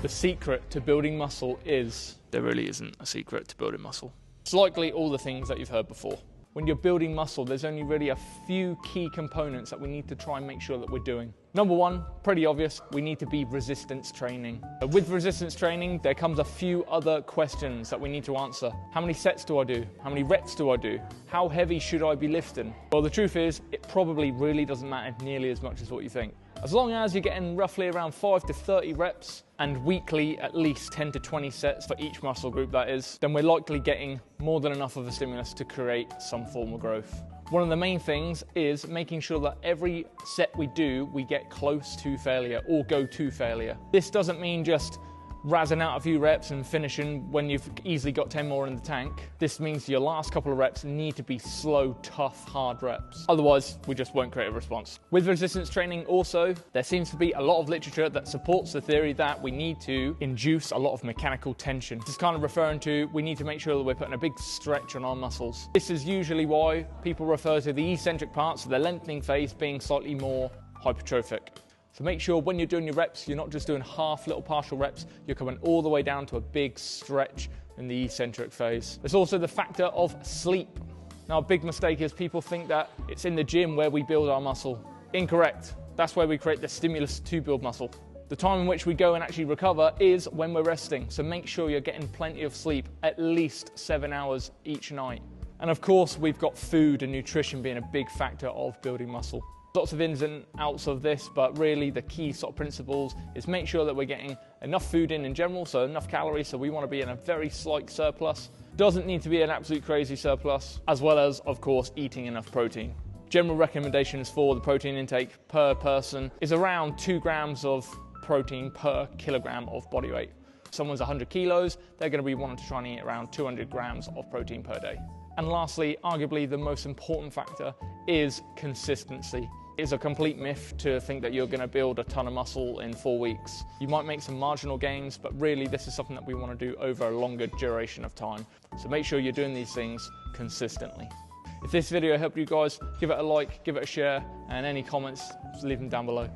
The secret to building muscle is, there really isn't a secret to building muscle. It's likely all the things that you've heard before. When you're building muscle, there's only really a few key components that we need to try and make sure that we're doing. Number one, pretty obvious, we need to be resistance training. With resistance training, there comes a few other questions that we need to answer. How many sets do I do? How many reps do I do? How heavy should I be lifting? Well, the truth is, it probably really doesn't matter nearly as much as what you think. As long as you're getting roughly around 5 to 30 reps and weekly at least 10 to 20 sets for each muscle group that is, then we're likely getting more than enough of a stimulus to create some form of growth. One of the main things is making sure that every set we do, we get close to failure or go to failure. This doesn't mean just razzing out a few reps and finishing when you've easily got 10 more in the tank. This means your last couple of reps need to be slow, tough, hard reps. Otherwise, we just won't create a response. With resistance training also, there seems to be a lot of literature that supports the theory that we need to induce a lot of mechanical tension. This is kind of referring to we need to make sure that we're putting a big stretch on our muscles. This is usually why people refer to the eccentric parts of the lengthening phase being slightly more hypertrophic. So make sure when you're doing your reps, you're not just doing half little partial reps, you're coming all the way down to a big stretch in the eccentric phase. There's also the factor of sleep. Now, a big mistake is people think that it's in the gym where we build our muscle. Incorrect. That's where we create the stimulus to build muscle. The time in which we go and actually recover is when we're resting. So make sure you're getting plenty of sleep, at least 7 hours each night. And of course, we've got food and nutrition being a big factor of building muscle. Lots of ins and outs of this, but really the key sort of principles is make sure that we're getting enough food in general, so enough calories, so we want to be in a very slight surplus. Doesn't need to be an absolute crazy surplus, as well as, of course, eating enough protein. General recommendations for the protein intake per person is around 2 grams of protein per kilogram of body weight. If someone's 100 kilos, they're going to be wanting to try and eat around 200 grams of protein per day. And lastly, arguably the most important factor is consistency. It's a complete myth to think that you're going to build a ton of muscle in 4 weeks. You might make some marginal gains, but really this is something that we want to do over a longer duration of time. So make sure you're doing these things consistently. If this video helped you guys, give it a like, give it a share, and any comments, just leave them down below.